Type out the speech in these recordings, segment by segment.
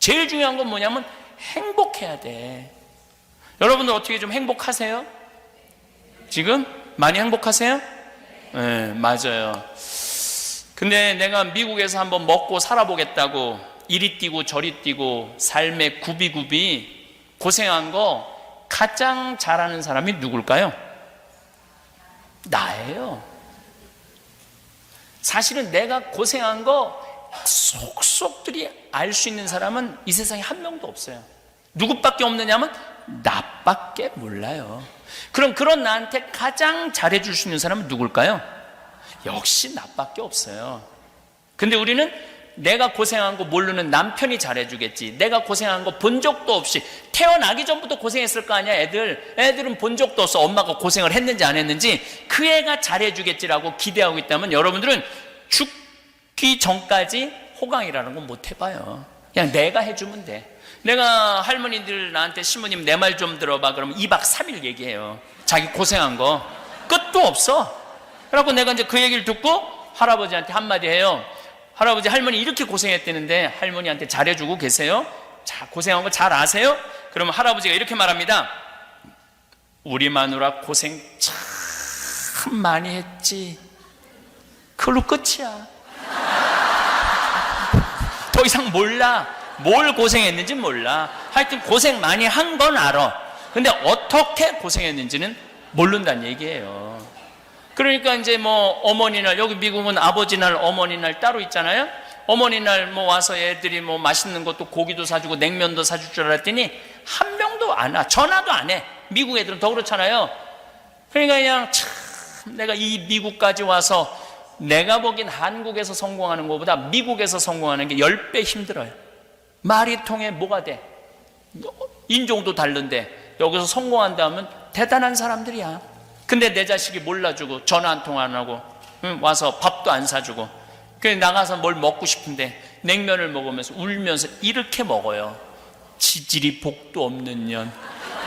제일 중요한 건 뭐냐면 행복해야 돼. 여러분들 어떻게 좀 행복하세요? 지금? 많이 행복하세요? 네, 맞아요. 근데 내가 미국에서 한번 먹고 살아보겠다고 이리 뛰고 저리 뛰고 삶의 굽이굽이 고생한 거 가장 잘하는 사람이 누굴까요? 나예요. 사실은 내가 고생한 거 속속들이 알 수 있는 사람은 이 세상에 한 명도 없어요. 누구밖에 없느냐면 나밖에 몰라요. 그럼 그런 나한테 가장 잘해줄 수 있는 사람은 누굴까요? 역시 나밖에 없어요. 근데 우리는 내가 고생한 거 모르는 남편이 잘해주겠지, 내가 고생한 거 본 적도 없이 태어나기 전부터 고생했을 거 아니야. 애들은 본 적도 없어. 엄마가 고생을 했는지 안 했는지. 그 애가 잘해주겠지라고 기대하고 있다면 여러분들은 죽기 전까지 호강이라는 건 못 해봐요. 그냥 내가 해주면 돼. 내가 할머니들 나한테 신부님 내 말 좀 들어봐 그러면 2박 3일 얘기해요. 자기 고생한 거 끝도 없어. 그래갖고 내가 이제 그 얘기를 듣고 할아버지한테 한마디 해요. 할아버지, 할머니 이렇게 고생했다는데 할머니한테 잘해주고 계세요? 자, 고생한 거 잘 아세요? 그러면 할아버지가 이렇게 말합니다. 우리 마누라 고생 참 많이 했지. 그걸로 끝이야. 더 이상 몰라. 뭘 고생했는지 몰라. 하여튼 고생 많이 한 건 알아. 근데 어떻게 고생했는지는 모른다는 얘기예요. 그러니까 이제 뭐 어머니날, 여기 미국은 아버지날 어머니날 따로 있잖아요. 어머니날 뭐 와서 애들이 뭐 맛있는 것도 고기도 사주고 냉면도 사줄 줄 알았더니 한 명도 안 와. 전화도 안 해. 미국 애들은 더 그렇잖아요. 그러니까 그냥 참 내가 이 미국까지 와서 내가 보기엔 한국에서 성공하는 것보다 미국에서 성공하는 게 10배 힘들어요. 말이 통해 뭐가 돼? 인종도 다른데 여기서 성공한다면 대단한 사람들이야. 근데 내 자식이 몰라주고 전화 한 통 안 하고 와서 밥도 안 사주고 그래서 나가서 뭘 먹고 싶은데 냉면을 먹으면서 울면서 이렇게 먹어요. 지질이 복도 없는 년.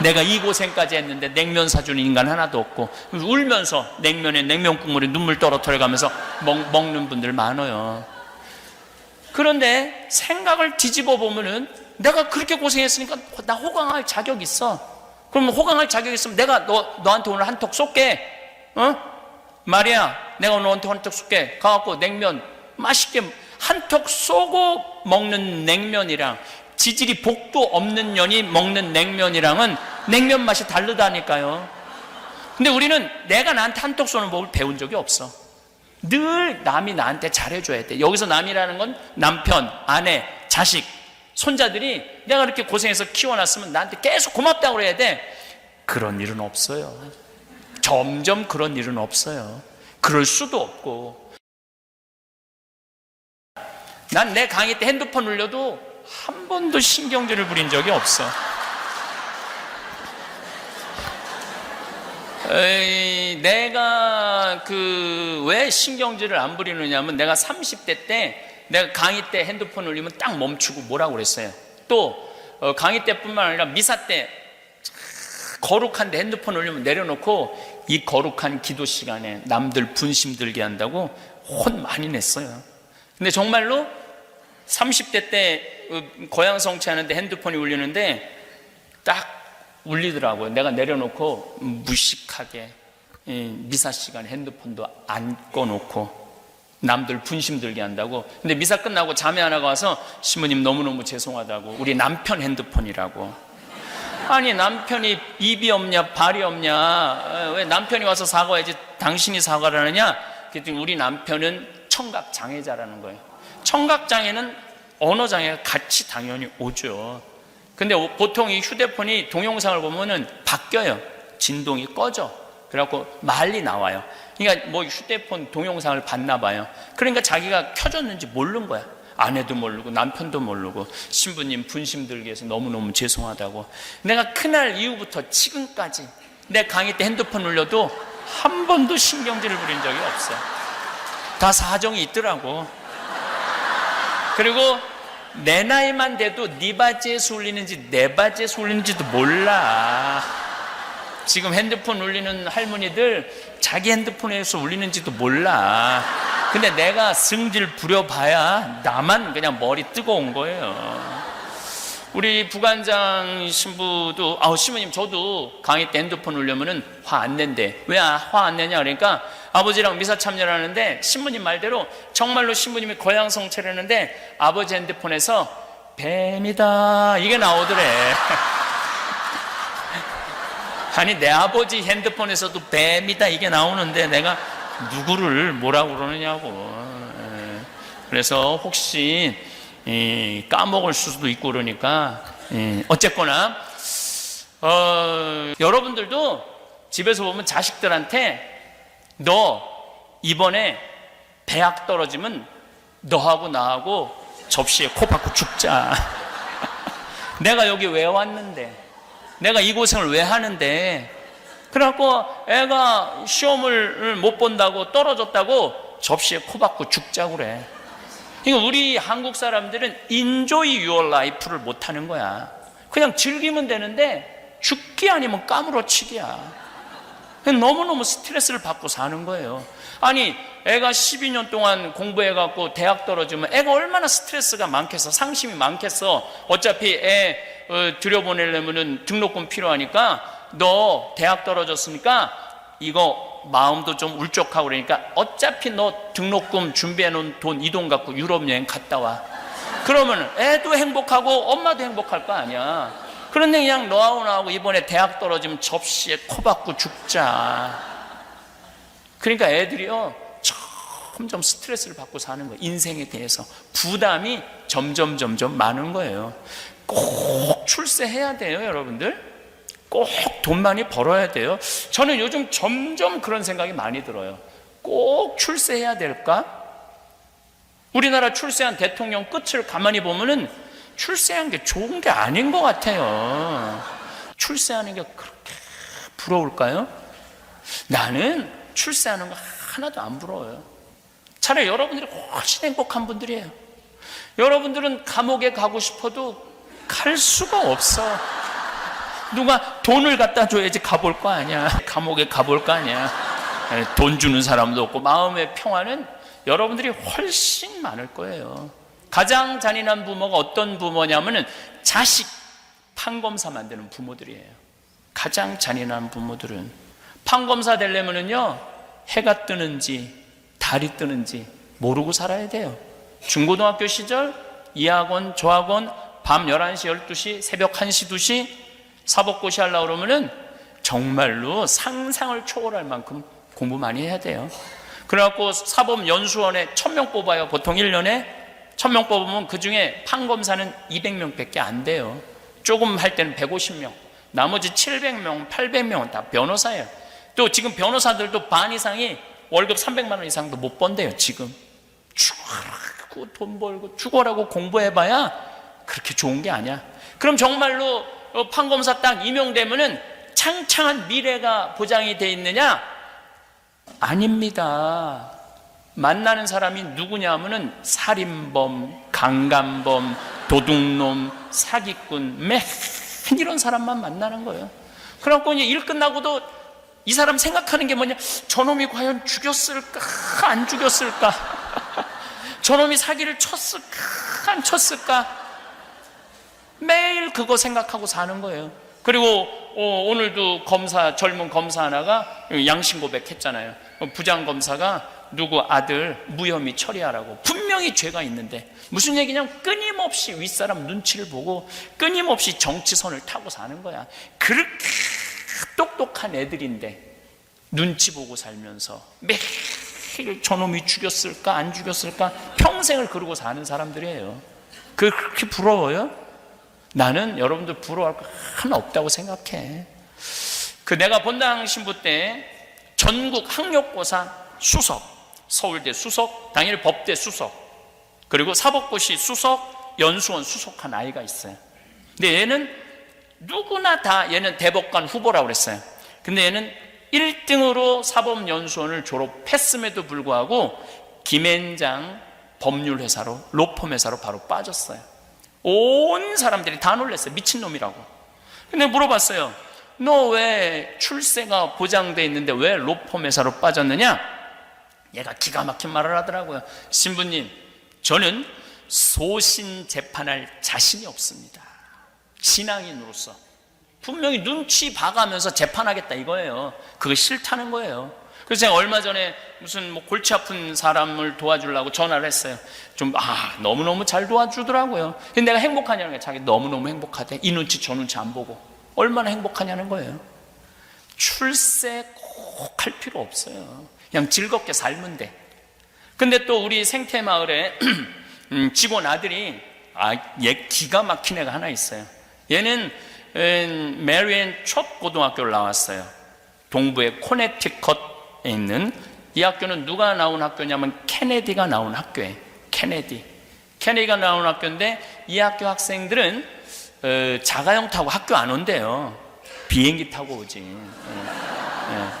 내가 이 고생까지 했는데 냉면 사주는 인간 하나도 없고 울면서 냉면에 냉면 국물에 눈물 떨어뜨려가면서 먹는 분들 많아요. 그런데 생각을 뒤집어 보면은 내가 그렇게 고생했으니까 나 호강할 자격 있어. 그러면 호강할 자격 있으면 내가 너한테 오늘 한턱 쏠게. 마리아, 내가 오늘 너한테 한턱 쏠게. 가갖고 냉면 맛있게 한턱 쏘고 먹는 냉면이랑 지질이 복도 없는 년이 먹는 냉면이랑은 냉면 맛이 다르다니까요. 근데 우리는 내가 나한테 한턱 쏘는 법을 배운 적이 없어. 늘 남이 나한테 잘해줘야 돼. 여기서 남이라는 건 남편, 아내, 자식, 손자들이 내가 이렇게 고생해서 키워놨으면 나한테 계속 고맙다고 그래야 돼. 그런 일은 없어요. 점점 그런 일은 없어요. 그럴 수도 없고. 난 내 강의 때 핸드폰 울려도 한 번도 신경질을 부린 적이 없어. 내가 왜 신경질을 안 부리느냐면 내가 30대 때 내가 강의 때 핸드폰 울리면 딱 멈추고 뭐라고 그랬어요. 또 강의 때뿐만 아니라 미사 때 거룩한데 핸드폰 울리면 내려놓고 이 거룩한 기도 시간에 남들 분심 들게 한다고 혼 많이 냈어요. 근데 정말로 30대 때 고향 성취하는데 핸드폰이 울리는데 딱 울리더라고요. 내가 내려놓고 무식하게 미사 시간에 핸드폰도 안 꺼놓고 남들 분심 들게 한다고. 근데 미사 끝나고 자매 하나가 와서 신부님 너무너무 죄송하다고. 우리 남편 핸드폰이라고. 아니 남편이 입이 없냐 발이 없냐, 왜 남편이 와서 사과해야지 당신이 사과를 하느냐. 그랬더니 우리 남편은 청각장애자라는 거예요. 청각장애는 언어장애가 같이 당연히 오죠. 근데 보통 이 휴대폰이 동영상을 보면은 바뀌어요. 진동이 꺼져. 그래갖고 말이 나와요. 그러니까 뭐 휴대폰 동영상을 봤나 봐요. 그러니까 자기가 켜졌는지 모르는 거야. 아내도 모르고 남편도 모르고. 신부님 분심 들게 해서 너무너무 죄송하다고. 내가 그날 이후부터 지금까지 내 강의 때 핸드폰 울려도 한 번도 신경질을 부린 적이 없어. 다 사정이 있더라고. 그리고 내 나이만 돼도 네 바지에서 울리는지 내 바지에서 울리는지도 몰라. 지금 핸드폰 울리는 할머니들 자기 핸드폰에서 울리는지도 몰라. 근데 내가 승질 부려봐야 나만 그냥 머리 뜨거운 거예요. 우리 부관장 신부도 신부님 저도 강의 때 핸드폰 울려면은 화 안 낸대. 왜 화 안 내냐 그러니까 아버지랑 미사 참여를 하는데 신부님 말대로 정말로 신부님이 거양 성체를 했는데 아버지 핸드폰에서 뱀이다 이게 나오더래. 아니 내 아버지 핸드폰에서도 뱀이다 이게 나오는데 내가 누구를 뭐라고 그러느냐고. 그래서 혹시 까먹을 수도 있고 그러니까 어쨌거나 여러분들도 집에서 보면 자식들한테 너 이번에 대학 떨어지면 너하고 나하고 접시에 코 박고 죽자. 내가 여기 왜 왔는데, 내가 이 고생을 왜 하는데, 그래갖고 애가 시험을 못 본다고 떨어졌다고 접시에 코 박고 죽자고 그래. 그러니까 우리 한국 사람들은 enjoy your life를 못하는 거야. 그냥 즐기면 되는데 죽기 아니면 까무러치기야. 너무너무 스트레스를 받고 사는 거예요. 아니 애가 12년 동안 공부해갖고 대학 떨어지면 애가 얼마나 스트레스가 많겠어, 상심이 많겠어. 어차피 애 들여보내려면 등록금 필요하니까 너 대학 떨어졌으니까 이거 마음도 좀 울적하고 그러니까 어차피 너 등록금 준비해놓은 돈 이 돈 갖고 유럽 여행 갔다 와. 그러면 애도 행복하고 엄마도 행복할 거 아니야. 그런데 그냥 너하고 나하고 이번에 대학 떨어지면 접시에 코 박고 죽자. 그러니까 애들이요 점점 스트레스를 받고 사는 거예요. 인생에 대해서 부담이 점점 많은 거예요. 꼭 출세해야 돼요, 여러분들. 꼭 돈 많이 벌어야 돼요. 저는 요즘 점점 그런 생각이 많이 들어요. 꼭 출세해야 될까? 우리나라 출세한 대통령 끝을 가만히 보면은 출세한 게 좋은 게 아닌 것 같아요. 출세하는 게 그렇게 부러울까요? 나는 출세하는 거 하나도 안 부러워요. 차라리 여러분들이 훨씬 행복한 분들이에요. 여러분들은 감옥에 가고 싶어도 갈 수가 없어. 누가 돈을 갖다 줘야지 가볼 거 아니야. 감옥에 가볼 거 아니야. 돈 주는 사람도 없고. 마음의 평화는 여러분들이 훨씬 많을 거예요. 가장 잔인한 부모가 어떤 부모냐면은 자식 판검사 만드는 부모들이에요. 가장 잔인한 부모들은 판검사 되려면은요 해가 뜨는지 달이 뜨는지 모르고 살아야 돼요. 중고등학교 시절 이 학원 저 학원 밤 11시 12시 새벽 1시 2시 사법고시 하려고 그러면은 정말로 상상을 초월할 만큼 공부 많이 해야 돼요. 그래갖고 사법연수원에 1000명 뽑아요. 보통 1년에 1000명 뽑으면 그 중에 판검사는 200명밖에 안 돼요. 조금 할 때는 150명, 나머지 700명, 800명은 다 변호사예요. 또 지금 변호사들도 반 이상이 월급 300만 원 이상도 못 번대요. 지금 죽어라고 돈 벌고 죽어라고 공부해봐야 그렇게 좋은 게 아니야. 그럼 정말로 판검사 딱 임용되면은 창창한 미래가 보장이 돼 있느냐? 아닙니다. 만나는 사람이 누구냐 하면은 살인범, 강간범, 도둑놈, 사기꾼, 맨 이런 사람만 만나는 거예요. 그래갖고 이제 일 끝나고도 이 사람 생각하는 게 뭐냐? 저놈이 과연 죽였을까? 안 죽였을까? 저놈이 사기를 쳤을까? 안 쳤을까? 매일 그거 생각하고 사는 거예요. 그리고 오늘도 젊은 검사 하나가 양심 고백했잖아요. 부장검사가 누구 아들 무혐의 처리하라고. 분명히 죄가 있는데 무슨 얘기냐면 끊임없이 윗사람 눈치를 보고 끊임없이 정치선을 타고 사는 거야. 그렇게 똑똑한 애들인데 눈치 보고 살면서 매일 저놈이 죽였을까 안 죽였을까 평생을 그러고 사는 사람들이에요. 그렇게 부러워요? 나는 여러분들 부러워할 거 하나 없다고 생각해. 내가 본당 신부 때 전국 학력고사 수석, 서울대 수석, 당일 법대 수석, 그리고 사법고시 수석, 연수원 수석한 아이가 있어요. 근데 얘는 누구나 다 얘는 대법관 후보라고 그랬어요. 근데 얘는 1등으로 사법연수원을 졸업했음에도 불구하고 김앤장 법률회사로, 로펌 회사로 바로 빠졌어요. 온 사람들이 다 놀랐어요. 미친놈이라고. 근데 물어봤어요. 너 왜 출세가 보장돼 있는데 왜 로펌 회사로 빠졌느냐? 얘가 기가 막힌 말을 하더라고요. 신부님, 저는 소신 재판할 자신이 없습니다. 신앙인으로서 분명히 눈치 봐가면서 재판하겠다 이거예요. 그거 싫다는 거예요. 그래서 제가 얼마 전에 무슨 뭐 골치 아픈 사람을 도와주려고 전화를 했어요. 너무너무 잘 도와주더라고요. 근데 내가 행복하냐는 거예요. 자기 너무너무 행복하대. 이 눈치 저 눈치 안 보고. 얼마나 행복하냐는 거예요. 출세 꼭 할 필요 없어요. 그냥 즐겁게 살면 돼. 근데 또 우리 생태마을에 직원 아들이 얘 기가 막힌 애가 하나 있어요. 얘는 메리앤 첫 고등학교를 나왔어요. 동부의 코네티컷에 있는, 이 학교는 누가 나온 학교냐면 케네디가 나온 학교예요. 케네디가 나온 학교인데 이 학교 학생들은 자가용 타고 학교 안 온대요. 비행기 타고 오지.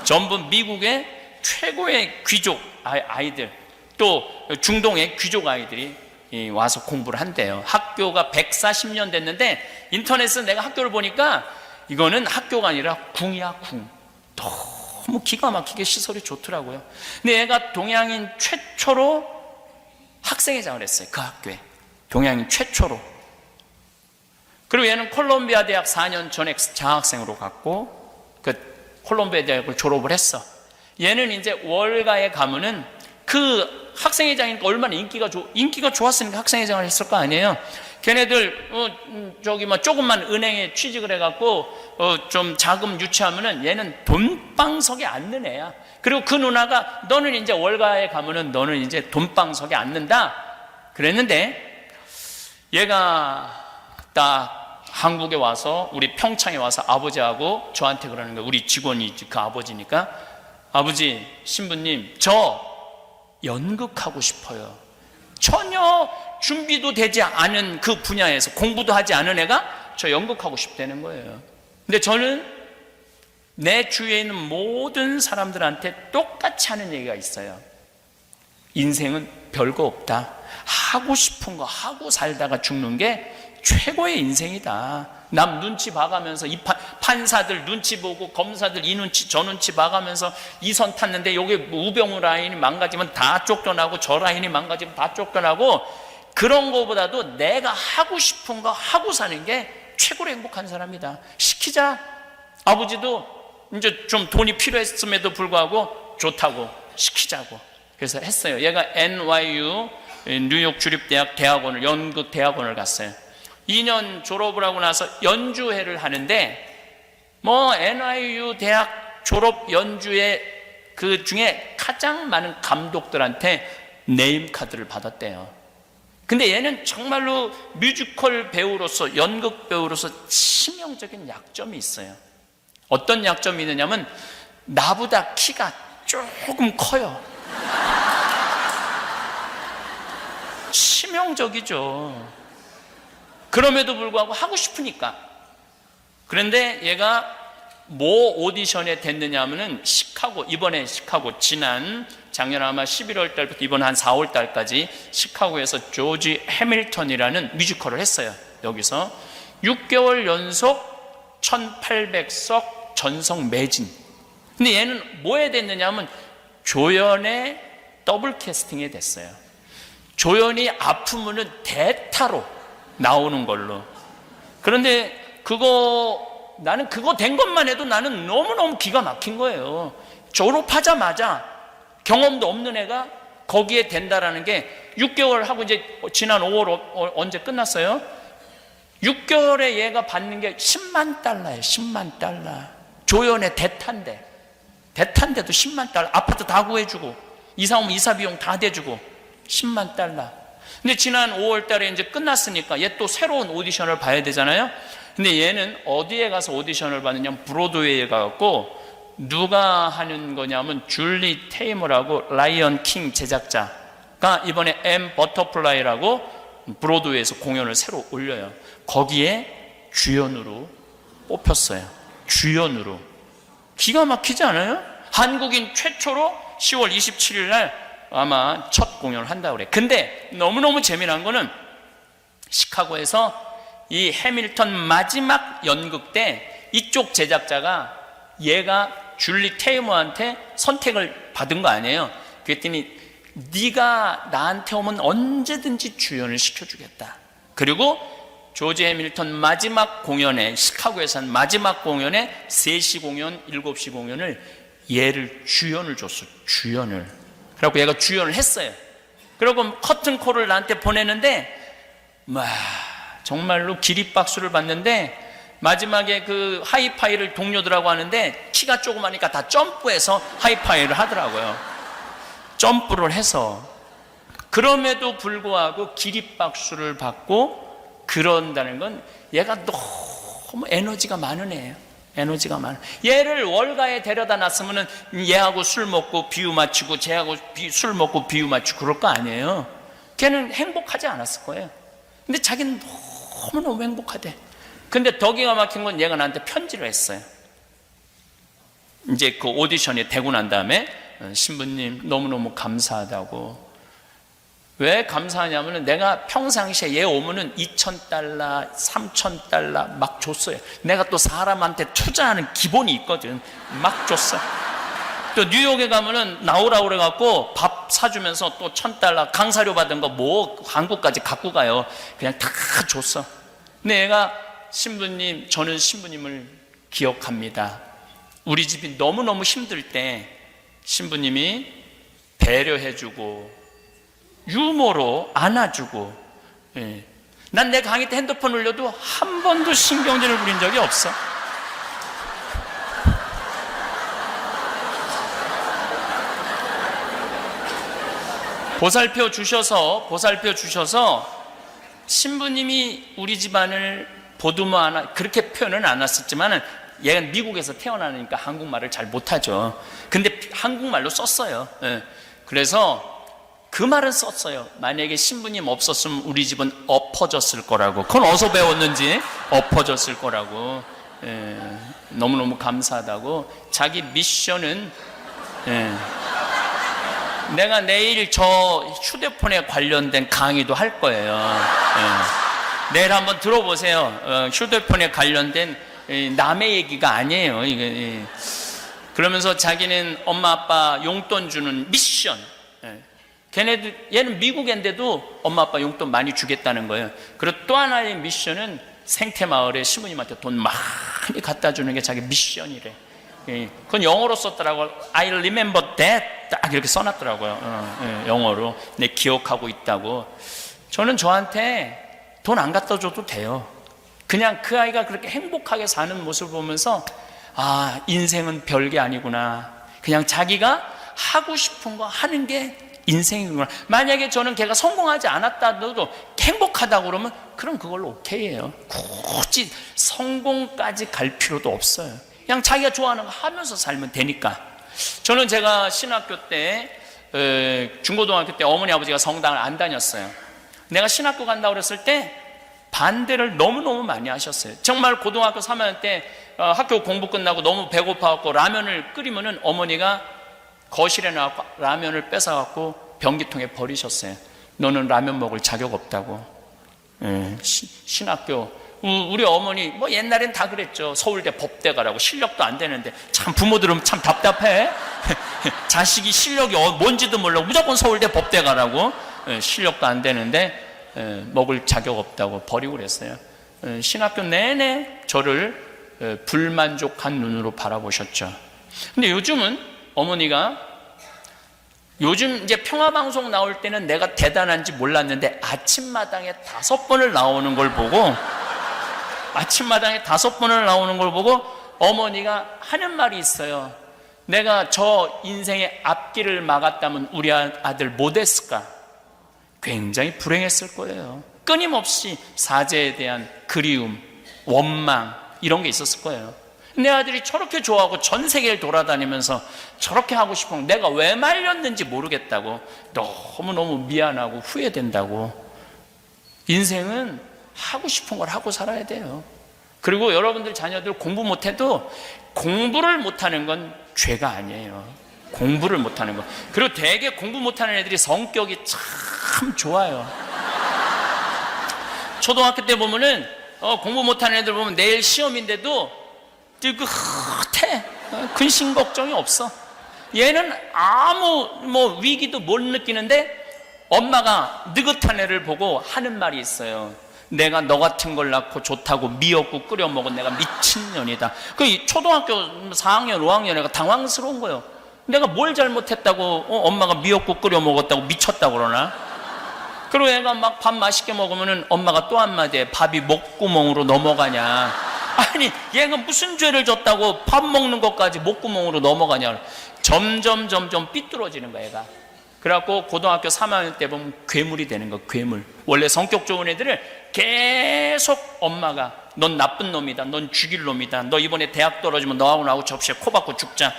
전부 미국의 최고의 귀족 아이들, 또 중동의 귀족 아이들이 와서 공부를 한대요. 학교가 140년 됐는데 인터넷에서 내가 학교를 보니까 이거는 학교가 아니라 궁이야, 궁. 너무 기가 막히게 시설이 좋더라고요. 근데 얘가 동양인 최초로 학생회장을 했어요. 그 학교에. 동양인 최초로. 그리고 얘는 콜롬비아 대학 4년 전에 장학생으로 갔고 그 콜롬비아 대학을 졸업을 했어. 얘는 이제 월가에 가면은 그 학생회장이니까 얼마나 인기가 좋았으니까 학생회장을 했을 거 아니에요. 걔네들 조금만 은행에 취직을 해갖고 좀 자금 유치하면은 얘는 돈방석에 앉는 애야. 그리고 그 누나가 너는 이제 월가에 가면은 너는 이제 돈방석에 앉는다 그랬는데, 얘가 딱 한국에 와서 우리 평창에 와서 아버지하고 저한테 그러는 거예요. 우리 직원이 그 아버지니까, 아버지, 신부님, 저 연극하고 싶어요. 전혀 준비도 되지 않은 그 분야에서 공부도 하지 않은 애가 저 연극하고 싶다는 거예요. 근데 저는 내 주위에 있는 모든 사람들한테 똑같이 하는 얘기가 있어요. 인생은 별거 없다. 하고 싶은 거 하고 살다가 죽는 게 최고의 인생이다. 남 눈치 봐가면서 이 판사들 눈치 보고 검사들 이 눈치 저 눈치 봐가면서 이 선 탔는데 여기 우병우 라인이 망가지면 다 쫓겨나고 저 라인이 망가지면 다 쫓겨나고, 그런 거보다도 내가 하고 싶은 거 하고 사는 게 최고로 행복한 사람이다. 시키자. 아버지도 이제 좀 돈이 필요했음에도 불구하고 좋다고 시키자고 그래서 했어요. 얘가 NYU 뉴욕 주립대학 대학원을, 연극 대학원을 갔어요. 2년 졸업을 하고 나서 연주회를 하는데 뭐 NYU 대학 졸업 연주회 그 중에 가장 많은 감독들한테 네임카드를 받았대요. 근데 얘는 정말로 뮤지컬 배우로서, 연극 배우로서 치명적인 약점이 있어요. 어떤 약점이 있느냐면 나보다 키가 조금 커요. 치명적이죠. 그럼에도 불구하고 하고 싶으니까. 그런데 얘가 뭐 오디션에 됐느냐 하면은 이번에 시카고, 작년 아마 11월 달부터 이번 한 4월 달까지 시카고에서 조지 해밀턴이라는 뮤지컬을 했어요. 여기서 6개월 연속 1800석 전성 매진. 근데 얘는 뭐에 됐느냐 하면 조연의 더블 캐스팅에 됐어요. 조연이 아프면은 대타로 나오는 걸로. 그런데 나는 그거 된 것만 해도 나는 너무너무 기가 막힌 거예요. 졸업하자마자 경험도 없는 애가 거기에 된다라는 게 6개월 하고 이제 지난 5월 언제 끝났어요? 6개월에 얘가 받는 게 10만 달러예요. 10만 달러. 조연의 대탄데도 10만 달러. 아파트 다 구해주고 이사 오면 이사 비용 다 대주고 10만 달러. 근데 지난 5월 달에 이제 끝났으니까 얘 또 새로운 오디션을 봐야 되잖아요. 근데 얘는 어디에 가서 오디션을 받느냐면 브로드웨이에 가갖고, 누가 하는 거냐면 줄리 테이머라고 라이언 킹 제작자가 이번에 M 버터플라이라고 브로드웨이에서 공연을 새로 올려요. 거기에 주연으로 뽑혔어요. 주연으로. 기가 막히지 않아요? 한국인 최초로 10월 27일 날 아마 첫 공연을 한다고 그래. 근데 너무너무 재미난 거는 시카고에서 이 해밀턴 마지막 연극 때 이쪽 제작자가 얘가 줄리 테이머한테 선택을 받은 거 아니에요. 그랬더니 네가 나한테 오면 언제든지 주연을 시켜주겠다. 그리고 조지 해밀턴 마지막 공연에, 시카고에서 한 마지막 공연에 3시 공연, 7시 공연을 얘를 주연을 줬어. 주연을. 그래갖고 얘가 주연을 했어요. 그리고 커튼콜을 나한테 보내는데 정말로 기립박수를 받는데, 마지막에 그 하이파이를 동료들하고 하는데 키가 조그마니까 다 점프해서 하이파이를 하더라고요. 점프를 해서. 그럼에도 불구하고 기립박수를 받고 그런다는 건 얘가 너무 에너지가 많은 애예요. 에너지가 많아. 얘를 월가에 데려다 놨으면은 얘하고 술 먹고 비유 맞추고 쟤하고 술 먹고 비유 맞추고 그럴 거 아니에요. 걔는 행복하지 않았을 거예요. 근데 자기는 너무너무 행복하대. 근데 더 기가 막힌 건 얘가 나한테 편지를 했어요. 이제 그 오디션이 되고 난 다음에, 신부님 너무너무 감사하다고. 왜 감사하냐면은 내가 평상시에 얘 오면은 $2,000, $3,000 막 줬어요. 내가 또 사람한테 투자하는 기본이 있거든. 막 줬어. 또 뉴욕에 가면은 나오라 그래갖고 밥 사주면서 또 $1,000 강사료 받은 거 뭐 한국까지 갖고 가요. 그냥 다 줬어. 근데 얘가, 신부님, 저는 신부님을 기억합니다. 우리 집이 너무너무 힘들 때 신부님이 배려해주고 유머로 안아주고, 난 내 강의 때 핸드폰 울려도 한 번도 신경질을 부린 적이 없어. 보살펴 주셔서 신부님이 우리 집안을 보듬어 안아, 그렇게 표현은 안 했었지만 얘가 미국에서 태어나니까 한국말을 잘 못하죠. 근데 한국말로 썼어요. 그래서 그 말은 썼어요. 만약에 신부님 없었으면 우리 집은 엎어졌을 거라고. 그건 어디서 배웠는지. 엎어졌을 거라고. 너무너무 감사하다고. 자기 미션은, 내가 내일 저 휴대폰에 관련된 강의도 할 거예요. 내일 한번 들어보세요. 휴대폰에 관련된 남의 얘기가 아니에요. 그러면서 자기는 엄마 아빠 용돈 주는 미션. 얘는 미국인데도 엄마 아빠 용돈 많이 주겠다는 거예요. 그리고 또 하나의 미션은 생태마을에 신부님한테 돈 많이 갖다 주는 게 자기 미션이래. 그건 영어로 썼더라고요. I remember that. 딱 이렇게 써놨더라고요. 영어로. 내 기억하고 있다고. 저는 저한테 돈 안 갖다 줘도 돼요. 그냥 그 아이가 그렇게 행복하게 사는 모습을 보면서, 아, 인생은 별게 아니구나. 그냥 자기가 하고 싶은 거 하는 게 인생이구나. 만약에 저는 걔가 성공하지 않았다도 행복하다고 그러면 그럼 그걸로 오케이예요. 굳이 성공까지 갈 필요도 없어요. 그냥 자기가 좋아하는 거 하면서 살면 되니까. 저는 제가 신학교 때, 중고등학교 때 어머니 아버지가 성당을 안 다녔어요. 내가 신학교 간다고 그랬을 때 반대를 너무너무 많이 하셨어요. 정말 고등학교 3학년 때 학교 공부 끝나고 너무 배고파갖고 라면을 끓이면은 어머니가 거실에 나와서 라면을 뺏어갖고 변기통에 버리셨어요. 너는 라면 먹을 자격 없다고. 신학교. 우리 어머니 뭐 옛날엔 다 그랬죠. 서울대 법대 가라고. 실력도 안 되는데. 참 부모들은 참 답답해. 자식이 실력이 뭔지도 모르고 무조건 서울대 법대 가라고. 실력도 안 되는데 먹을 자격 없다고 버리고 그랬어요. 신학교 내내 저를 불만족한 눈으로 바라보셨죠. 근데 요즘은 어머니가, 요즘 이제 평화방송 나올 때는 내가 대단한지 몰랐는데 아침마당에 5번을 나오는 걸 보고, 아침마당에 5번을 나오는 걸 보고 어머니가 하는 말이 있어요. 내가 저 인생의 앞길을 막았다면 우리 아들 못했을까? 굉장히 불행했을 거예요. 끊임없이 사제에 대한 그리움, 원망 이런 게 있었을 거예요. 내 아들이 저렇게 좋아하고 전 세계를 돌아다니면서 저렇게 하고 싶은 거 내가 왜 말렸는지 모르겠다고 너무너무 미안하고 후회된다고. 인생은 하고 싶은 걸 하고 살아야 돼요. 그리고 여러분들 자녀들 공부 못해도 공부를 못하는 건 죄가 아니에요. 공부를 못하는 거. 그리고 되게 공부 못하는 애들이 성격이 참 좋아요. 초등학교 때 보면은 공부 못하는 애들 보면 내일 시험인데도 뜨긋해. 근심 걱정이 없어. 얘는 아무 위기도 못 느끼는데 엄마가 느긋한 애를 보고 하는 말이 있어요. 내가 너 같은 걸 낳고 좋다고 미역국 끓여 먹은 내가 미친년이다. 그 초등학교 4학년 5학년애가 당황스러운 거예요. 내가 뭘 잘못했다고 엄마가 미역국 끓여 먹었다고 미쳤다고 그러나. 그리고 애가 막 밥 맛있게 먹으면은 엄마가 또 한마디에 밥이 목구멍으로 넘어가냐. 아니 얘가 무슨 죄를 졌다고 밥 먹는 것까지 목구멍으로 넘어가냐. 점점 삐뚤어지는 거야 얘가. 그래갖고 고등학교 3학년 때 보면 괴물이 되는 거. 괴물. 원래 성격 좋은 애들을 계속 엄마가 넌 나쁜 놈이다, 넌 죽일 놈이다, 너 이번에 대학 떨어지면 너하고 나하고 접시에 코 박고 죽자,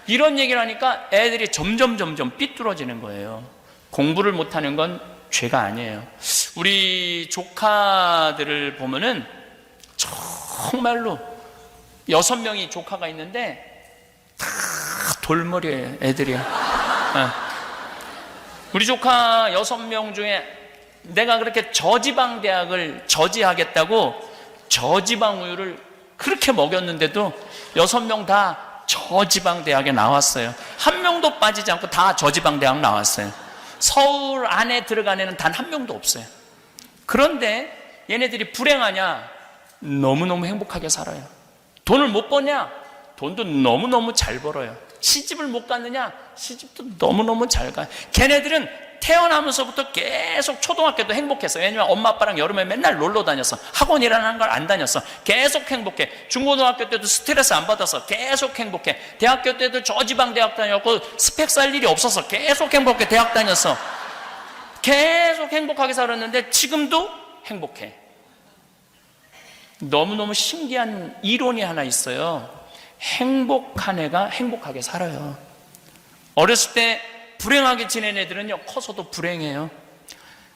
이런 얘기를 하니까 애들이 점점 삐뚤어지는 거예요. 공부를 못하는 건 죄가 아니에요. 우리 조카들을 보면은 정말로 6명이 조카가 있는데 다 돌머리예요 애들이야. 우리 조카 6명 중에 내가 그렇게 저지방 대학을 저지하겠다고 저지방 우유를 그렇게 먹였는데도 6명 다 저지방 대학에 나왔어요. 한 명도 빠지지 않고 다 저지방 대학 나왔어요. 서울 안에 들어간 애는 단 한 명도 없어요. 그런데 얘네들이 불행하냐? 너무너무 행복하게 살아요. 돈을 못 버냐? 돈도 너무너무 잘 벌어요. 시집을 못 갔느냐? 시집도 너무너무 잘 가요. 걔네들은 태어나면서부터 계속 초등학교도 행복했어. 왜냐면 엄마 아빠랑 여름에 맨날 놀러 다녔어. 학원이라는 걸 안 다녔어. 계속 행복해. 중고등학교 때도 스트레스 안 받아서 계속 행복해. 대학교 때도 저지방 대학 다녔고 스펙 살 일이 없어서 계속 행복해. 대학 다녔어. 계속 행복하게 살았는데 지금도 행복해. 너무너무 신기한 이론이 하나 있어요. 행복한 애가 행복하게 살아요. 어렸을 때 불행하게 지낸 애들은요 커서도 불행해요.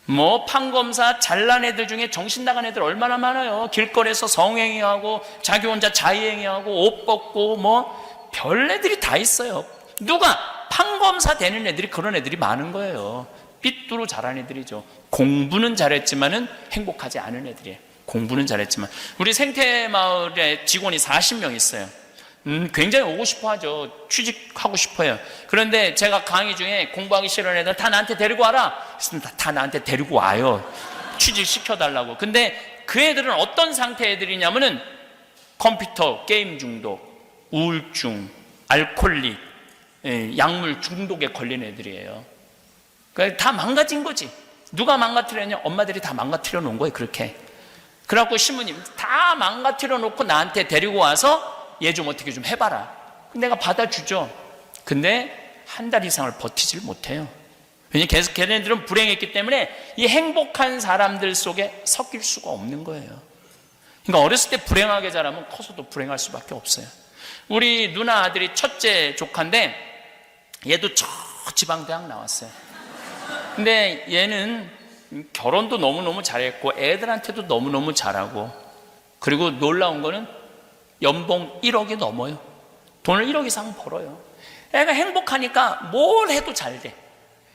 뭐 판검사 잘난 애들 중에 정신 나간 애들 얼마나 많아요. 길거리에서 성행위하고 자기 혼자 자유행위하고 옷 벗고 뭐 별애들이 다 있어요. 누가 판검사 되는 애들이 그런 애들이 많은 거예요. 삐뚤어 자란 애들이죠. 공부는 잘했지만은 행복하지 않은 애들이에요. 공부는 잘했지만. 우리 생태마을에 직원이 40명 있어요. 굉장히 오고 싶어 하죠. 취직하고 싶어요. 그런데 제가 강의 중에 공부하기 싫은 애들 다 나한테 데리고 와라. 다 나한테 데리고 와요. 취직시켜달라고. 근데 그 애들은 어떤 상태 애들이냐면은 컴퓨터, 게임 중독, 우울증, 알코올릭, 약물 중독에 걸린 애들이에요. 그러니까 다 망가진 거지. 누가 망가뜨렸냐? 엄마들이 다 망가뜨려 놓은 거예요. 그렇게. 그래갖고 신부님 다 망가뜨려 놓고 나한테 데리고 와서 얘 좀 어떻게 좀 해봐라. 내가 받아주죠. 근데 한 달 이상을 버티질 못해요. 왜냐하면 계속 걔네들은 불행했기 때문에 이 행복한 사람들 속에 섞일 수가 없는 거예요. 그러니까 어렸을 때 불행하게 자라면 커서도 불행할 수밖에 없어요. 우리 누나 아들이 첫째 조카인데 얘도 지방대학 나왔어요. 근데 얘는 결혼도 너무너무 잘했고 애들한테도 너무너무 잘하고, 그리고 놀라운 거는 연봉 1억이 넘어요. 돈을 1억 이상 벌어요. 애가 행복하니까 뭘 해도 잘 돼.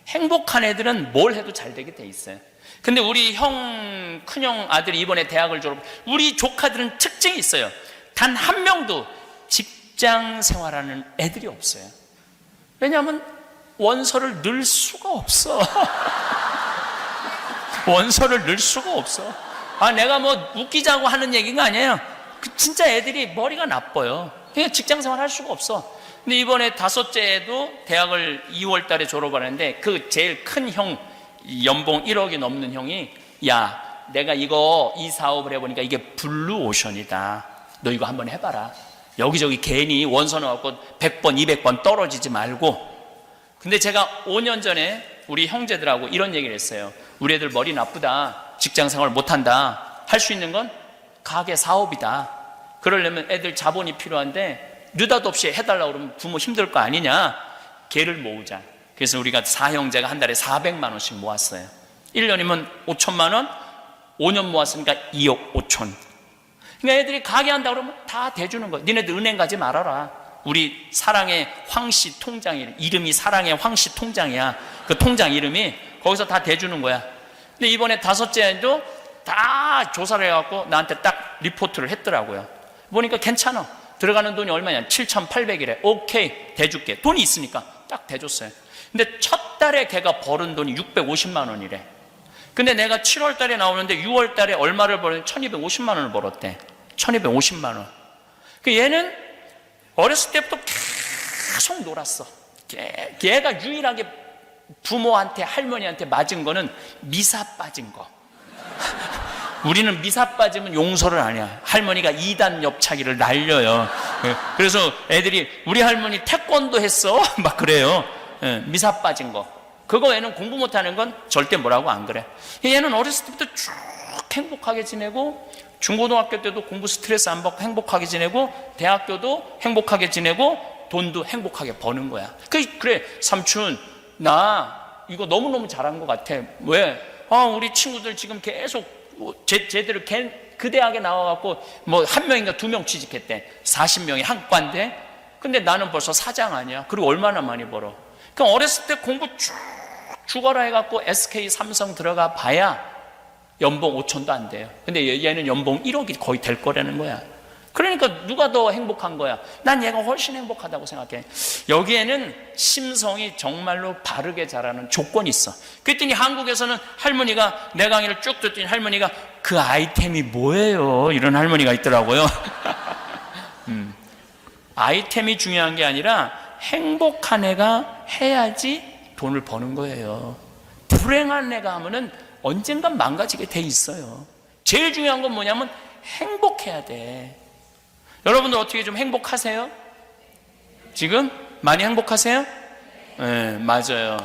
행복한 애들은 뭘 해도 잘 되게 돼 있어요. 근데 우리 큰형 아들이 이번에 대학을 졸업, 우리 조카들은 특징이 있어요. 단 한 명도 직장 생활하는 애들이 없어요. 왜냐하면 원서를 넣을 수가 없어. 원서를 넣을 수가 없어. 내가 뭐 웃기자고 하는 얘기가 아니에요. 진짜 애들이 머리가 나빠요. 그냥 직장 생활 할 수가 없어. 근데 이번에 다섯째도 대학을 2월 달에 졸업하는데 그 제일 큰 형, 연봉 1억이 넘는 형이, 야, 내가 이 사업을 해보니까 이게 블루오션이다. 너 이거 한번 해봐라. 여기저기 괜히 원서 넣어갖고 100번, 200번 떨어지지 말고. 근데 제가 5년 전에 우리 형제들하고 이런 얘기를 했어요. 우리 애들 머리 나쁘다. 직장 생활 못한다. 할 수 있는 건 가게 사업이다. 그러려면 애들 자본이 필요한데 느닷없이 해달라고 그러면 부모 힘들 거 아니냐. 걔를 모으자. 그래서 우리가 4형제가 한 달에 400만 원씩 모았어요. 1년이면 5천만 원, 5년 모았으니까 2억 5천. 그러니까 애들이 가게 한다고 그러면 다 대주는 거야. 니네들 은행 가지 말아라. 우리 사랑의 황씨 통장이, 이름이 사랑의 황씨 통장이야. 그 통장 이름이 거기서 다 대주는 거야. 근데 이번에 다섯째도 다 조사를 해갖고 나한테 딱 리포트를 했더라고요. 보니까 괜찮아. 들어가는 돈이 얼마냐? 7,800이래. 오케이, 대줄게. 돈이 있으니까 딱 대줬어요. 근데 첫 달에 걔가 벌은 돈이 650만 원이래. 근데 내가 7월 달에 나오는데 6월 달에 얼마를 벌었는데 1250만 원을 벌었대. 1250만 원. 그 얘는 어렸을 때부터 계속 놀았어. 얘가 유일하게 부모한테, 할머니한테 맞은 거는 미사 빠진 거. 우리는 미사 빠지면 용서를 안 해. 할머니가 2단 옆차기를 날려요. 그래서 애들이 우리 할머니 태권도 했어? 막 그래요. 미사 빠진 거. 그거 얘는 공부 못하는 건 절대 뭐라고 안 그래. 얘는 어렸을 때부터 쭉 행복하게 지내고, 중고등학교 때도 공부 스트레스 안 받고 행복하게 지내고, 대학교도 행복하게 지내고, 돈도 행복하게 버는 거야. 그래 삼촌, 나 이거 너무너무 잘한 것 같아. 왜? 우리 친구들 지금 계속 제대로 그 대학에 나와갖고 뭐 한 명인가 2명 취직했대. 40명이 한 과인데. 근데 나는 벌써 사장 아니야. 그리고 얼마나 많이 벌어. 그럼 어렸을 때 공부 쭉 죽어라 해갖고 SK 삼성 들어가 봐야 연봉 5천도 안 돼요. 근데 얘는 연봉 1억이 거의 될 거라는 거야. 그러니까 누가 더 행복한 거야? 난 얘가 훨씬 행복하다고 생각해. 여기에는 심성이 정말로 바르게 자라는 조건이 있어. 그랬더니 한국에서는 할머니가, 내 강의를 쭉 듣더니 할머니가 그 아이템이 뭐예요? 이런 할머니가 있더라고요. 아이템이 중요한 게 아니라 행복한 애가 해야지 돈을 버는 거예요. 불행한 애가 하면은 언젠간 망가지게 돼 있어요. 제일 중요한 건 뭐냐면 행복해야 돼. 여러분들 어떻게 좀 행복하세요? 지금? 많이 행복하세요? 네, 맞아요.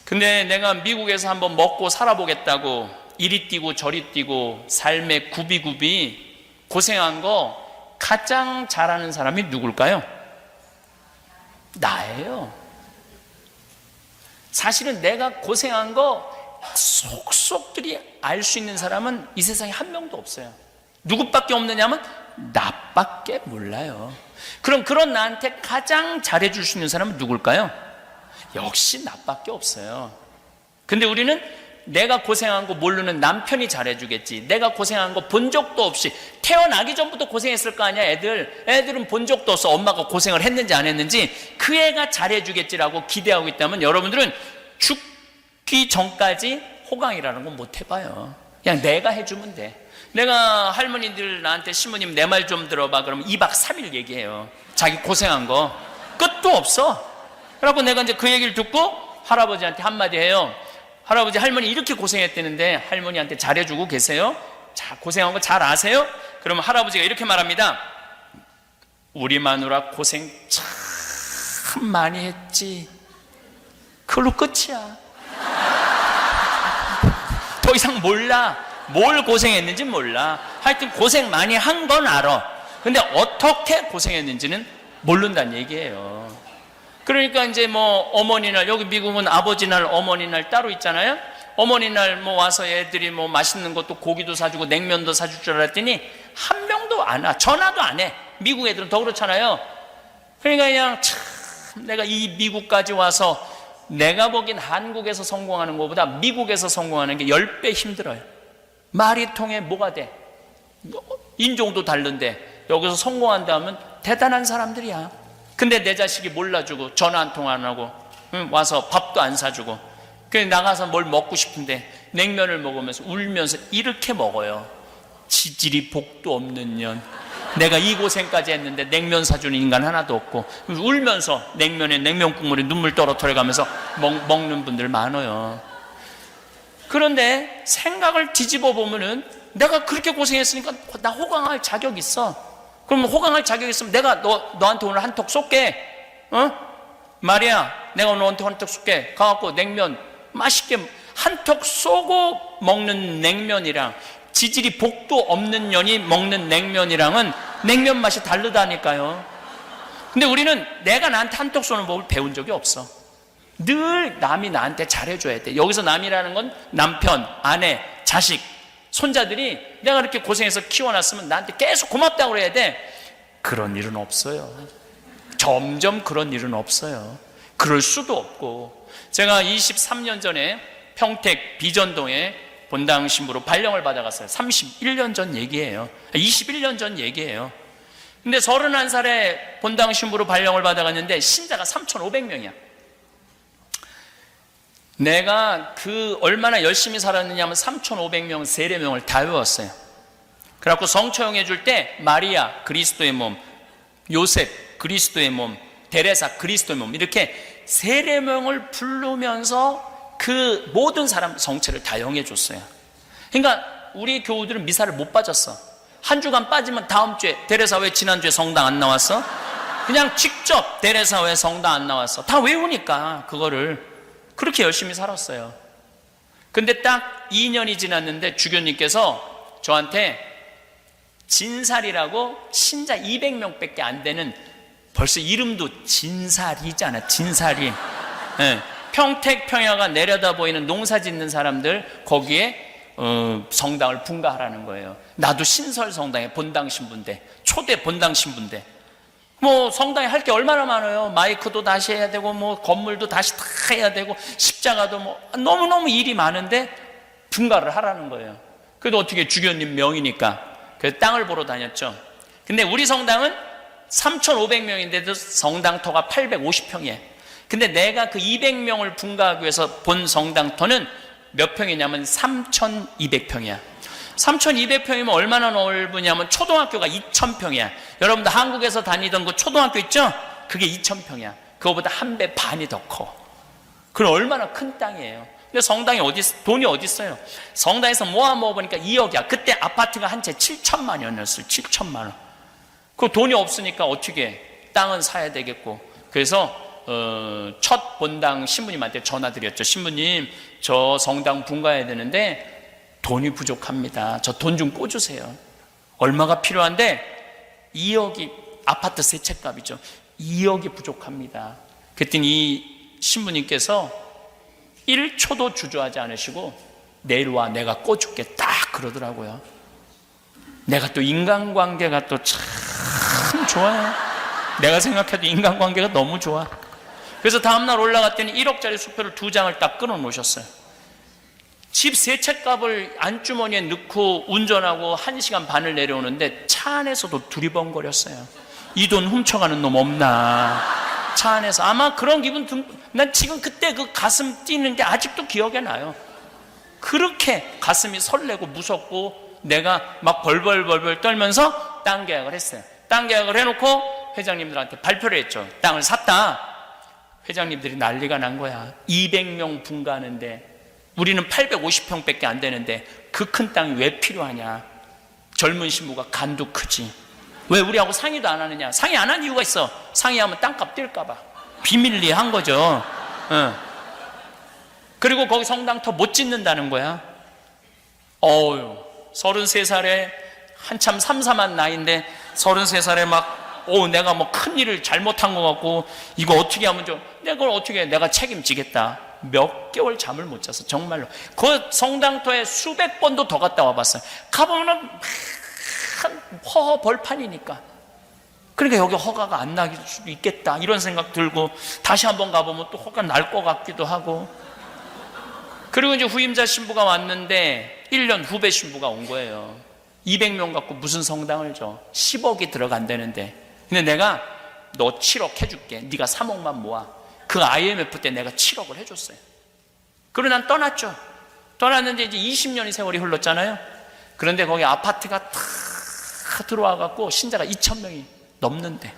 근데 내가 미국에서 한번 먹고 살아보겠다고 이리 뛰고 저리 뛰고 삶의 굽이굽이 고생한 거 가장 잘하는 사람이 누굴까요? 나예요. 사실은 내가 고생한 거 속속들이 알 수 있는 사람은 이 세상에 한 명도 없어요. 누구밖에 없느냐면 나밖에 몰라요. 그럼 그런 나한테 가장 잘해줄 수 있는 사람은 누굴까요? 역시 나밖에 없어요. 근데 우리는 내가 고생한 거 모르는 남편이 잘해주겠지, 내가 고생한 거 본 적도 없이 태어나기 전부터 고생했을 거 아니야. 애들은 본 적도 없어. 엄마가 고생을 했는지 안 했는지. 그 애가 잘해주겠지라고 기대하고 있다면 여러분들은 죽기 전까지 호강이라는 건 못 해봐요. 그냥 내가 해주면 돼. 내가 할머니들 나한테 시모님 내 말 좀 들어봐 그러면 2박 3일 얘기해요. 자기 고생한 거 끝도 없어. 그래갖고 내가 이제 그 얘기를 듣고 할아버지한테 한마디 해요. 할아버지, 할머니 이렇게 고생했다는데 할머니한테 잘해주고 계세요? 자, 고생한 거 잘 아세요? 그러면 할아버지가 이렇게 말합니다. 우리 마누라 고생 참 많이 했지. 그걸로 끝이야. 더 이상 몰라. 뭘 고생했는지 몰라. 하여튼 고생 많이 한 건 알아. 근데 어떻게 고생했는지는 모른다는 얘기예요. 그러니까 이제 뭐 어머니날, 여기 미국은 아버지날, 어머니날 따로 있잖아요. 어머니날 뭐 와서 애들이 뭐 맛있는 것도 고기도 사주고 냉면도 사줄 줄 알았더니 한 명도 안 와. 전화도 안 해. 미국 애들은 더 그렇잖아요. 그러니까 그냥 참 내가 이 미국까지 와서 내가 보기엔 한국에서 성공하는 것보다 미국에서 성공하는 게 10배 힘들어요. 말이 통해 뭐가 돼? 인종도 다른데 여기서 성공한다면 대단한 사람들이야. 근데 내 자식이 몰라주고 전화 한 통 안 하고 와서 밥도 안 사주고 그냥 나가서 뭘 먹고 싶은데 냉면을 먹으면서 울면서 이렇게 먹어요. 지질이 복도 없는 년. 내가 이 고생까지 했는데 냉면 사주는 인간 하나도 없고 울면서 냉면에 냉면 국물에 눈물 떨어뜨려가면서 먹는 분들 많아요. 그런데 생각을 뒤집어 보면은 내가 그렇게 고생했으니까 나 호강할 자격 있어. 그럼 호강할 자격 있으면 내가 너한테 오늘 한턱 쏠게. 마리아, 내가 오늘 너한테 한턱 쏠게. 가갖고 냉면 맛있게 한턱 쏘고 먹는 냉면이랑 지질이 복도 없는 년이 먹는 냉면이랑은 냉면 맛이 다르다니까요. 근데 우리는 내가 나한테 한턱 쏘는 법을 배운 적이 없어. 늘 남이 나한테 잘해줘야 돼. 여기서 남이라는 건 남편, 아내, 자식, 손자들이 내가 이렇게 고생해서 키워놨으면 나한테 계속 고맙다고 그래야 돼. 그런 일은 없어요. 점점 그런 일은 없어요. 그럴 수도 없고. 제가 23년 전에 평택 비전동에 본당 신부로 발령을 받아갔어요. 31년 전 얘기예요. 21년 전 얘기예요. 근데 31살에 본당 신부로 발령을 받아갔는데 신자가 3,500명이야. 내가 얼마나 열심히 살았느냐 하면 3,500명 세례명을 다 외웠어요. 그래갖고 성처형해 줄 때 마리아 그리스도의 몸, 요셉 그리스도의 몸, 데레사 그리스도의 몸, 이렇게 세례명을 부르면서 그 모든 사람 성체를 다 영해 줬어요. 그러니까 우리 교우들은 미사를 못 빠졌어. 한 주간 빠지면 다음 주에 데레사 왜 지난주에 성당 안 나왔어? 그냥 직접 데레사 왜 성당 안 나왔어? 다 외우니까 그거를. 그렇게 열심히 살았어요. 근데 딱 2년이 지났는데 주교님께서 저한테 진살이라고 신자 200명밖에 안 되는, 벌써 이름도 진살이잖아. 진살이. 네. 평택 평야가 내려다 보이는 농사 짓는 사람들 거기에 성당을 분가하라는 거예요. 나도 신설 성당에 본당 신부인데, 초대 본당 신부인데, 뭐 성당에 할 게 얼마나 많아요. 마이크도 다시 해야 되고, 뭐 건물도 다시 다 해야 되고, 십자가도 뭐 너무너무 일이 많은데 분가를 하라는 거예요. 그래도 어떻게 주교님 명이니까 그래서 땅을 보러 다녔죠. 근데 우리 성당은 3,500명인데도 성당터가 850평이에요. 근데 내가 그 200명을 분가하기 위해서 본 성당터는 몇 평이냐면 3,200평이야. 3,200평이면 얼마나 넓으냐면 초등학교가 2,000평이야. 여러분들 한국에서 다니던 그 초등학교 있죠? 그게 2,000평이야. 그거보다 한 배 반이 더 커. 그럼 얼마나 큰 땅이에요. 근데 성당에 돈이 어디 있어요? 성당에서 모아보니까 2억이야. 그때 아파트가 한 채 7천만 원이었어요. 7천만 원. 그 돈이 없으니까 어떻게, 땅은 사야 되겠고. 그래서 첫 본당 신부님한테 전화드렸죠. 신부님, 저 성당 분가해야 되는데 돈이 부족합니다. 저 돈 좀 꿔주세요. 얼마가 필요한데 2억이 아파트 세 채 값이죠. 2억이 부족합니다. 그랬더니 이 신부님께서 1초도 주저하지 않으시고 내일 와, 내가 꿔줄게, 딱 그러더라고요. 내가 또 인간관계가 또 참 좋아요. 내가 생각해도 인간관계가 너무 좋아. 그래서 다음날 올라갔더니 1억짜리 수표를 2장을 딱 끊어 놓으셨어요. 집 세 채 값을 안주머니에 넣고 운전하고 1시간 반을 내려오는데 차 안에서도 두리번거렸어요. 이 돈 훔쳐가는 놈 없나. 차 안에서 아마 그런 기분. 난 지금 그때 그 가슴 뛰는 게 아직도 기억에 나요. 그렇게 가슴이 설레고 무섭고 내가 막 벌벌벌벌 떨면서 땅 계약을 했어요. 땅 계약을 해놓고 회장님들한테 발표를 했죠. 땅을 샀다. 회장님들이 난리가 난 거야. 200명 분가하는데 우리는 850평밖에 안 되는데 그 큰 땅이 왜 필요하냐. 젊은 신부가 간도 크지. 왜 우리하고 상의도 안 하느냐. 상의 안 한 이유가 있어. 상의하면 땅값 뛸까 봐. 비밀리에 한 거죠. 그리고 거기 성당터 못 짓는다는 거야. 33살에 한참 삼삼한 나이인데 33살에 막 내가 뭐 큰일을 잘못한 것 같고 이거 어떻게 하면 좀, 내가 그걸 어떻게 해. 내가 책임지겠다. 몇 개월 잠을 못 자서 정말로 그 성당터에 수백 번도 더 갔다 와봤어요. 가보면은 허허 벌판이니까. 그러니까 여기 허가가 안 나길 수도 있겠다 이런 생각 들고 다시 한번 가보면 또 허가 날 것 같기도 하고. 그리고 이제 후임자 신부가 왔는데 1년 후배 신부가 온 거예요. 200명 갖고 무슨 성당을 줘. 10억이 들어간다는데. 근데 내가 너 7억 해줄게. 네가 3억만 모아. 그 IMF 때 내가 7억을 해줬어요. 그리고 난 떠났죠. 떠났는데 이제 20년의 세월이 흘렀잖아요. 그런데 거기 아파트가 다 들어와갖고 신자가 2,000명이 넘는데.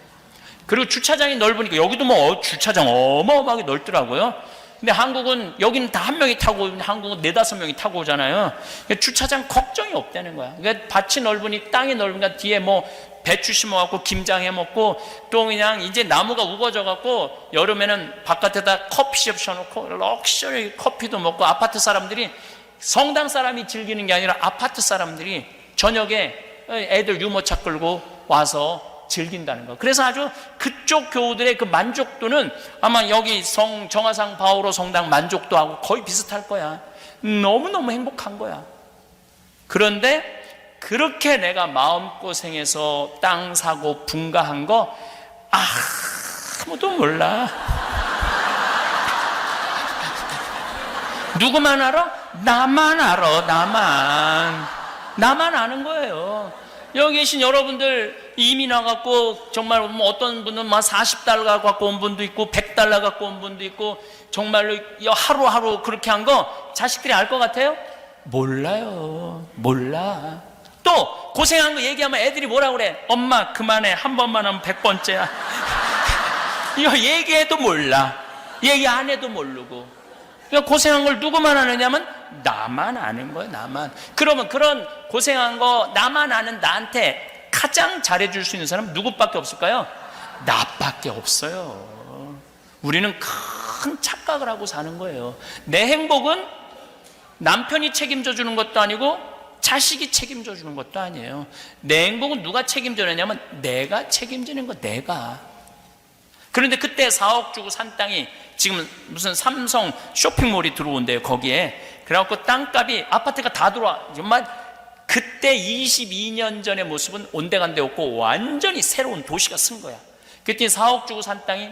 그리고 주차장이 넓으니까 여기도 뭐 주차장 어마어마하게 넓더라고요. 근데 한국은 여기는 다 한 명이 타고 한국은 4-5명이 타고 오잖아요. 그러니까 주차장 걱정이 없다는 거야. 그러니까 밭이 넓으니 땅이 넓으니까 뒤에 뭐 배추 심어갖고 김장 해먹고 또 그냥 이제 나무가 우거져갖고 여름에는 바깥에다 커피숍 셔놓고 럭셔리 커피도 먹고. 아파트 사람들이, 성당 사람이 즐기는 게 아니라 아파트 사람들이 저녁에 애들 유모차 끌고 와서 즐긴다는 거. 그래서 아주 그쪽 교우들의 그 만족도는 아마 여기 정화상 바오로 성당 만족도하고 거의 비슷할 거야. 너무너무 행복한 거야. 그런데 그렇게 내가 마음고생해서 땅 사고 분가한 거 아무도 몰라. 누구만 알아? 나만 알아. 나만 아는 거예요. 여기 계신 여러분들 이민 와갖고 정말 뭐 어떤 분은 막 40달러 갖고 온 분도 있고 100달러 갖고 온 분도 있고 정말로 하루하루 그렇게 한 거 자식들이 알 것 같아요? 몰라요. 몰라. 또 고생한 거 얘기하면 애들이 뭐라 그래? 엄마 그만해. 한 번만 하면 100번째야. 이거 얘기해도 몰라. 얘기 안 해도 모르고. 그러니까 고생한 걸 누구만 아느냐면 나만 아는 거예요. 나만. 그러면 그런 고생한 거 나만 아는 나한테 가장 잘해줄 수 있는 사람은 누구밖에 없을까요? 나밖에 없어요. 우리는 큰 착각을 하고 사는 거예요. 내 행복은 남편이 책임져 주는 것도 아니고 자식이 책임져 주는 것도 아니에요. 내 행복은 누가 책임져 내냐면 내가 책임지는 거. 내가. 그런데 그때 4억 주고 산 땅이 지금 무슨 삼성 쇼핑몰이 들어온대요. 거기에. 그래갖고 땅값이 아파트가 다 들어와. 정말 그때 22년 전의 모습은 온데간데 없고 완전히 새로운 도시가 쓴 거야. 그때 4억 주고 산 땅이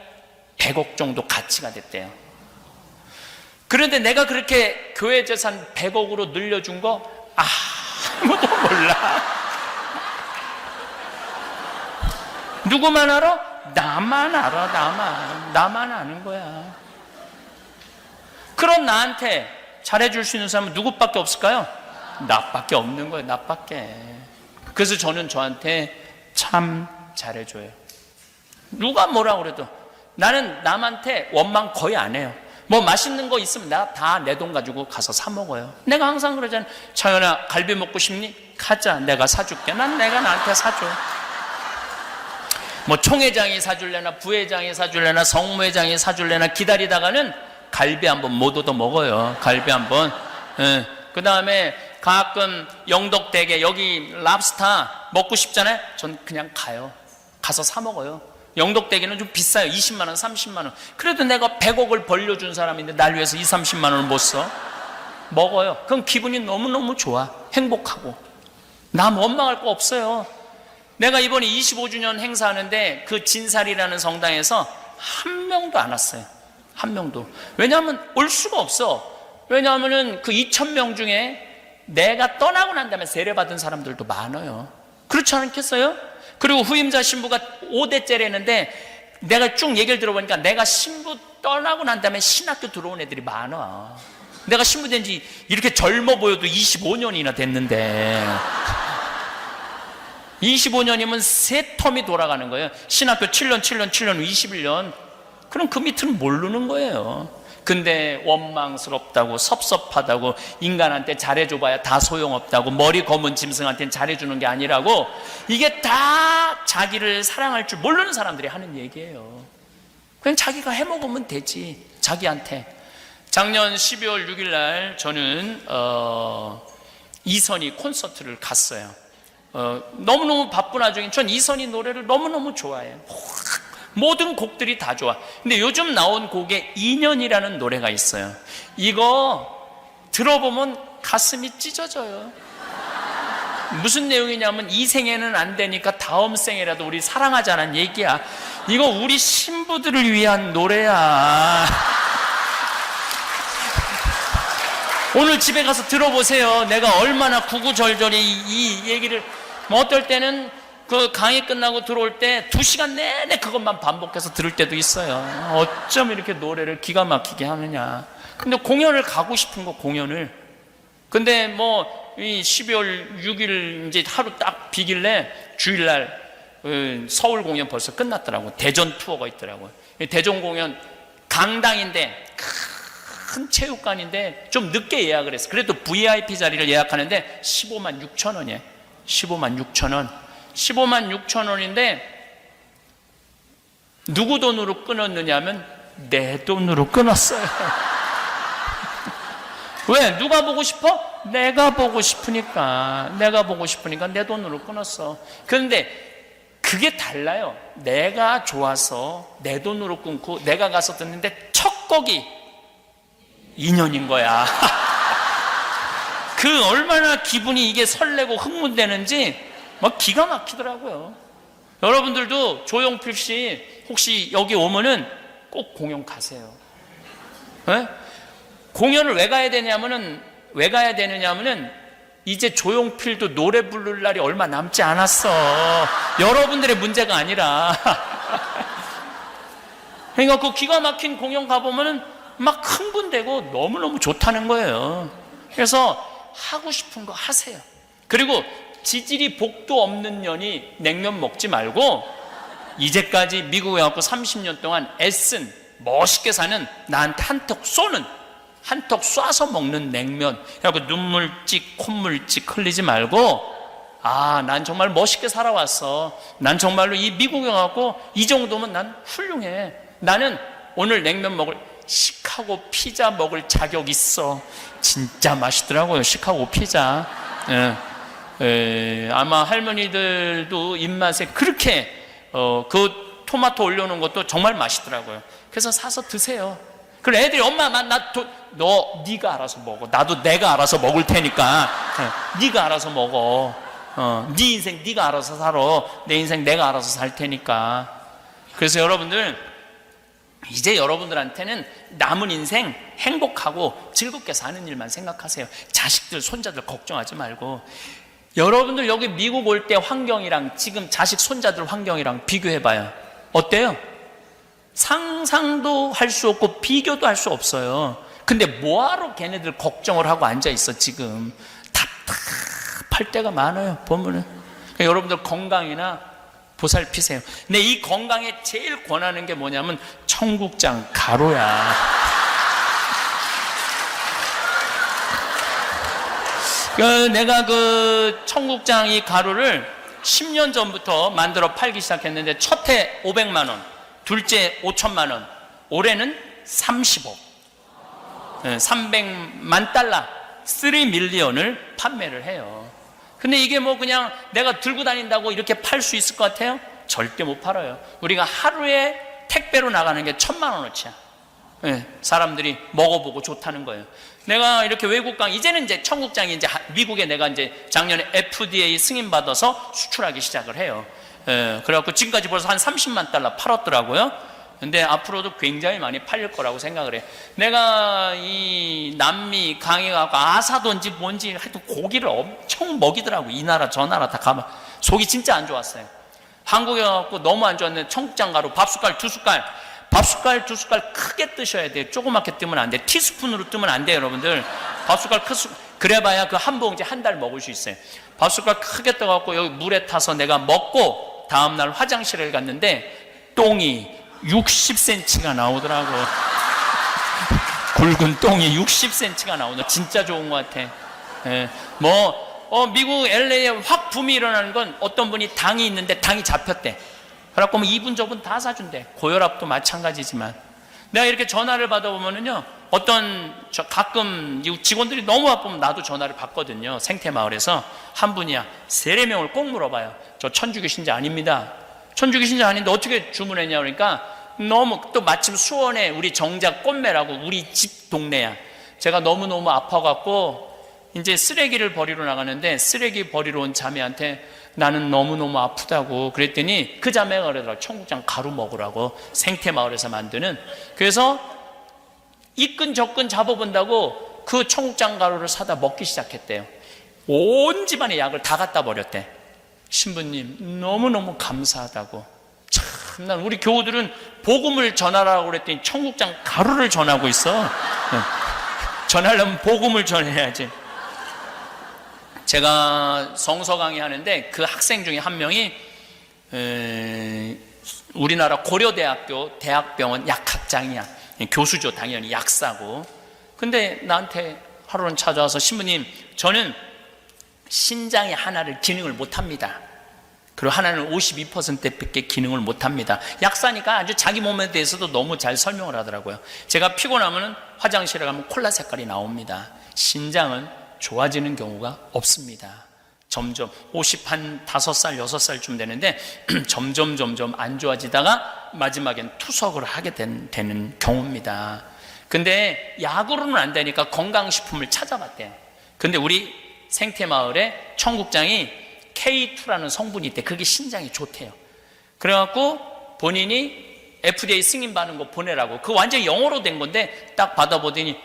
100억 정도 가치가 됐대요. 그런데 내가 그렇게 교회 재산 100억으로 늘려준 거 아무도 몰라. 누구만 알아? 나만 알아. 나만 아는 거야. 그런 나한테 잘해줄 수 있는 사람은 누구밖에 없을까요? 나밖에 없는 거예요. 나밖에. 그래서 저는 저한테 참 잘해줘요. 누가 뭐라 그래도 나는 남한테 원망 거의 안 해요. 뭐 맛있는 거 있으면 나 다 내 돈 가지고 가서 사 먹어요. 내가 항상 그러잖아. 차연아 갈비 먹고 싶니? 가자. 내가 사줄게. 난 내가 나한테 사줘. 뭐 총회장이 사줄래나 부회장이 사줄래나 성무회장이 사줄래나 기다리다가는 갈비 한번 못 얻어 먹어요. 갈비 한번. 예. 그 다음에 가끔 영덕대게 여기 랍스터 먹고 싶잖아요. 전 그냥 가요. 가서 사 먹어요. 영덕대게는 좀 비싸요. 20만 원, 30만 원. 그래도 내가 100억을 벌려준 사람인데 날 위해서 2, 30만 원을 못 써. 먹어요. 그럼 기분이 너무너무 좋아. 행복하고. 남 원망할 거 없어요. 내가 이번에 25주년 행사하는데 그 진살이라는 성당에서 한 명도 안 왔어요. 한 명도. 왜냐하면 올 수가 없어. 왜냐하면 그 2,000명 중에 내가 떠나고 난 다음에 세례받은 사람들도 많아요. 그렇지 않겠어요? 그리고 후임자 신부가 5대째라는데 내가 쭉 얘기를 들어보니까 내가 신부 떠나고 난 다음에 신학교 들어온 애들이 많아. 내가 신부 된 지 이렇게 젊어 보여도 25년이나 됐는데 25년이면 세 텀이 돌아가는 거예요. 신학교 7년, 21년. 그럼 그 밑은 모르는 거예요. 근데 원망스럽다고 섭섭하다고 인간한테 잘해줘봐야 다 소용없다고 머리 검은 짐승한테는 잘해주는 게 아니라고 이게 다 자기를 사랑할 줄 모르는 사람들이 하는 얘기예요. 그냥 자기가 해먹으면 되지. 자기한테. 작년 12월 6일 날 저는 이선희 콘서트를 갔어요. 너무너무 바쁜 와중에 전 이선희 노래를 너무너무 좋아해요. 모든 곡들이 다 좋아. 근데 요즘 나온 곡에 인연이라는 노래가 있어요. 이거 들어보면 가슴이 찢어져요. 무슨 내용이냐면 이 생에는 안 되니까 다음 생에라도 우리 사랑하자는 얘기야. 이거 우리 신부들을 위한 노래야. 오늘 집에 가서 들어보세요. 내가 얼마나 구구절절히 이 얘기를 뭐 어떨 때는 그 강의 끝나고 들어올 때 2시간 내내 그것만 반복해서 들을 때도 있어요. 어쩜 이렇게 노래를 기가 막히게 하느냐. 근데 공연을 가고 싶은 거, 공연을. 근데 뭐 이 12월 6일 이제 하루 딱 비길래 주일날 서울 공연 벌써 끝났더라고. 대전 투어가 있더라고요. 대전 공연 강당인데 큰 체육관인데 좀 늦게 예약을 했어. 그래도 VIP 자리를 예약하는데 15만 6천 원이에요. 15만 6천 원. 15만 6천 원인데 누구 돈으로 끊었느냐 하면 내 돈으로 끊었어요. 왜? 누가 보고 싶어? 내가 보고 싶으니까. 내가 보고 싶으니까 내 돈으로 끊었어. 그런데 그게 달라요. 내가 좋아서 내 돈으로 끊고 내가 가서 듣는데 첫 곡이 인연인 거야. 그 얼마나 기분이 이게 설레고 흥분되는지 막 기가 막히더라고요. 여러분들도 조용필 씨 혹시 여기 오면은 꼭 공연 가세요. 네? 공연을 왜 가야 되냐면은 이제 조용필도 노래 부를 날이 얼마 남지 않았어. 여러분들의 문제가 아니라. 그러니까 그 기가 막힌 공연 가보면은 막 흥분되고 너무너무 좋다는 거예요. 그래서 하고 싶은 거 하세요. 그리고 지질이 복도 없는 년이 냉면 먹지 말고 이제까지 미국에 와서 30년 동안 애쓴 멋있게 사는 나한테 한턱 쏘는, 한턱 쏴서 먹는 냉면, 그래갖고 눈물찍 콧물찍 흘리지 말고, 아, 난 정말 멋있게 살아왔어. 난 정말로 이 미국에 와서 이 정도면 난 훌륭해. 나는 오늘 냉면 먹을, 시카고 피자 먹을 자격 있어. 진짜 맛있더라고요, 시카고 피자. 아마 할머니들도 입맛에 그렇게 그 토마토 올려놓은 것도 정말 맛있더라고요. 그래서 사서 드세요. 그럼 애들이 엄마 너 네가 알아서 먹어. 나도 내가 알아서 먹을 테니까 네가 알아서 먹어. 네 인생 네가 알아서 살아. 내 인생 내가 알아서 살 테니까. 그래서 여러분들, 이제 여러분들한테는 남은 인생 행복하고 즐겁게 사는 일만 생각하세요. 자식들 손자들 걱정하지 말고. 여러분들 여기 미국 올 때 환경이랑 지금 자식 손자들 환경이랑 비교해봐요. 어때요? 상상도 할 수 없고 비교도 할 수 없어요. 근데 뭐하러 걔네들 걱정을 하고 앉아있어. 지금 답답할 때가 많아요 보면은. 그러니까 여러분들 건강이나 보살피세요. 근데 이 건강에 제일 권하는 게 뭐냐면 청국장 가루야. 내가 그 청국장 이 가루를 10년 전부터 만들어 팔기 시작했는데, 첫 해 500만 원, 둘째 5천만 원, 올해는 30억, 300만 달러, 3밀리언을 판매를 해요. 근데 이게 뭐 그냥 내가 들고 다닌다고 이렇게 팔 수 있을 것 같아요? 절대 못 팔아요. 우리가 하루에 택배로 나가는 게 1,000만 원어치야. 사람들이 먹어보고 좋다는 거예요. 내가 이렇게 외국 이제는 이제 청국장이 이제 미국에 내가 이제 작년에 FDA 승인 받아서 수출하기 시작을 해요. 그래갖고 지금까지 벌써 한 30만 달러 팔았더라고요. 근데 앞으로도 굉장히 많이 팔릴 거라고 생각을 해요. 내가 이 남미 강에 가고 아사돈지 뭔지 하여튼 고기를 엄청 먹이더라고. 이 나라 저 나라 다 가면 속이 진짜 안 좋았어요. 한국에 가고 너무 안 좋았는데 청국장 가루 밥숟갈 2숟갈, 밥숟갈 2숟갈 크게 뜨셔야 돼요. 조그맣게 뜨면 안 돼. 티스푼으로 뜨면 안 돼요 여러분들. 밥숟갈 그래봐야 그 한 봉지 한 달 먹을 수 있어요. 밥숟갈 크게 떠갖고 여기 물에 타서 내가 먹고 다음날 화장실에 갔는데 똥이 60cm가 나오더라고. 굵은 똥이 60cm가 나오더라고. 진짜 좋은 것 같아. 미국 LA에 확 붐이 일어나는 건 어떤 분이 당이 있는데 당이 잡혔대. 그래갖고 뭐 이분 저분 다 사준대. 고혈압도 마찬가지지만. 내가 이렇게 전화를 받아보면은요, 가끔 직원들이 너무 바쁘면 나도 전화를 받거든요. 생태마을에서 한 분이야. 3-4명을 꼭 물어봐요. 저 천주교 신자 아닙니다. 천주교 신자 아닌데 어떻게 주문했냐 그러니까, 너무 또 마침 수원에 우리 정작 꽃매라고 우리 집 동네야. 제가 너무너무 아파갖고 이제 쓰레기를 버리러 나가는데, 쓰레기 버리러 온 자매한테 나는 너무너무 아프다고 그랬더니 그 자매가 그러더라고. 청국장 가루 먹으라고, 생태마을에서 만드는. 그래서 이끈저끈 잡아본다고 그 청국장 가루를 사다 먹기 시작했대요. 온 집안의 약을 다 갖다 버렸대. 신부님 너무너무 감사하다고. 참, 난 우리 교우들은 복음을 전하라고 그랬더니 청국장 가루를 전하고 있어. 전하려면 복음을 전해야지. 제가 성서 강의하는데 그 학생 중에 한 명이 우리나라 고려대학교 대학병원 약학장이야. 교수죠. 당연히 약사고. 근데 나한테 하루는 찾아와서, 신부님 저는 신장의 하나를 기능을 못합니다. 그리고 하나는 52%밖에 기능을 못합니다. 약사니까 아주 자기 몸에 대해서도 너무 잘 설명을 하더라고요. 제가 피곤하면 화장실에 가면 콜라 색깔이 나옵니다. 신장은 좋아지는 경우가 없습니다. 점점 5살, 6살쯤 되는데 점점 안 좋아지다가 마지막엔 투석을 하게 되는 경우입니다. 근데 약으로는 안 되니까 건강식품을 찾아봤대요. 근데 우리 생태마을에 청국장이 K2라는 성분이 있대. 그게 신장에 좋대요. 그래갖고 본인이 FDA 승인받은 거 보내라고. 그거 완전히 영어로 된 건데 딱 받아보더니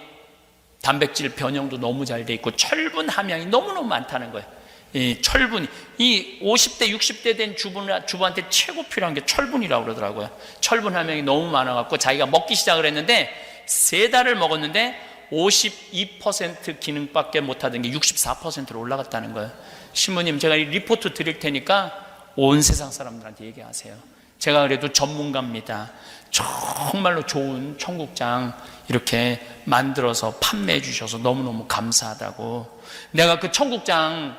단백질 변형도 너무 잘 돼 있고 철분 함량이 너무너무 많다는 거예요. 이 철분이, 이 50대 60대 된 주부한테 최고 필요한 게 철분이라고 그러더라고요. 철분 함량이 너무 많아갖고 자기가 먹기 시작을 했는데 3달을 먹었는데 52% 기능밖에 못하던 게 64%로 올라갔다는 거예요. 신부님, 제가 이 리포트 드릴 테니까 온 세상 사람들한테 얘기하세요. 제가 그래도 전문가입니다. 정말로 좋은 청국장 이렇게 만들어서 판매해 주셔서 너무너무 감사하다고. 내가 그 청국장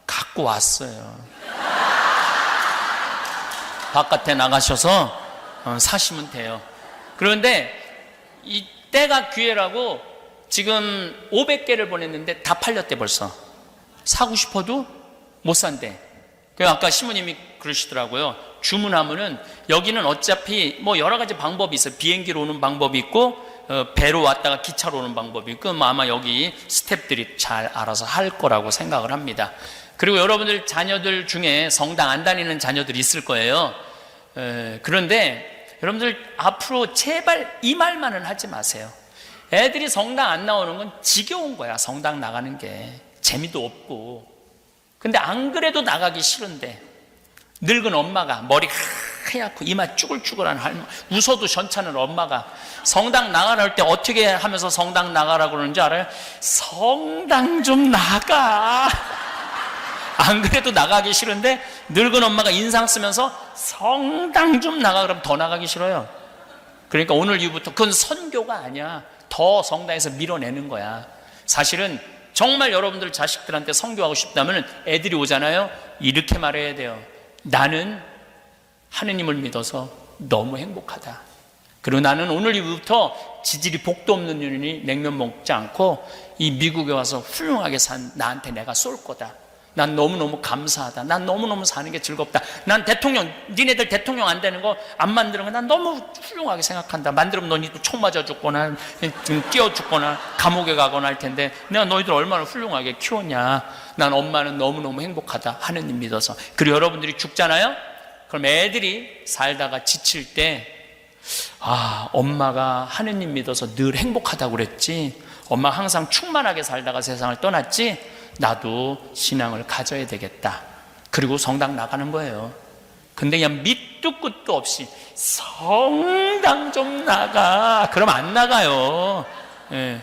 갖고 왔어요. 바깥에 나가셔서 사시면 돼요. 그런데 이 때가 기회라고 지금 500개를 보냈는데 다 팔렸대. 벌써 사고 싶어도 못 산대. 아까 시모님이 그러시더라고요. 주문하면은 여기는 어차피 뭐 여러 가지 방법이 있어요. 비행기로 오는 방법이 있고 배로 왔다가 기차로 오는 방법이 있고 아마 여기 스태프들이 잘 알아서 할 거라고 생각을 합니다. 그리고 여러분들 자녀들 중에 성당 안 다니는 자녀들이 있을 거예요. 그런데 여러분들 앞으로 제발 이 말만은 하지 마세요. 애들이 성당 안 나오는 건 지겨운 거야. 성당 나가는 게 재미도 없고. 근데 안 그래도 나가기 싫은데 늙은 엄마가 머리 하얗고 이마 쭈글쭈글한 할머니, 웃어도 괜찮은 엄마가 성당 나가라 할 때 어떻게 하면서 성당 나가라고 그러는지 알아요? 성당 좀 나가. 안 그래도 나가기 싫은데 늙은 엄마가 인상 쓰면서 성당 좀 나가 그러면 더 나가기 싫어요. 그러니까 오늘 이후부터 그건 선교가 아니야. 더 성당에서 밀어내는 거야. 사실은 정말 여러분들 자식들한테 선교하고 싶다면 애들이 오잖아요. 이렇게 말해야 돼요. 나는 하느님을 믿어서 너무 행복하다. 그리고 나는 오늘 이후부터 지질이 복도 없는 년이 냉면 먹지 않고 이 미국에 와서 훌륭하게 산 나한테 내가 쏠 거다. 난 너무너무 감사하다. 난 너무너무 사는 게 즐겁다. 난 대통령, 니네들 대통령 안 되는 거 안 만드는 거 난 너무 훌륭하게 생각한다. 만들면 너희도 총 맞아 죽거나 뛰어 죽거나 감옥에 가거나 할 텐데 내가 너희들 얼마나 훌륭하게 키웠냐. 난 엄마는 너무너무 행복하다. 하느님 믿어서. 그리고 여러분들이 죽잖아요. 그럼 애들이 살다가 지칠 때 엄마가 하느님 믿어서 늘 행복하다고 그랬지. 엄마 항상 충만하게 살다가 세상을 떠났지. 나도 신앙을 가져야 되겠다. 그리고 성당 나가는 거예요. 근데 그냥 밑도 끝도 없이 성당 좀 나가. 그럼 안 나가요. 예.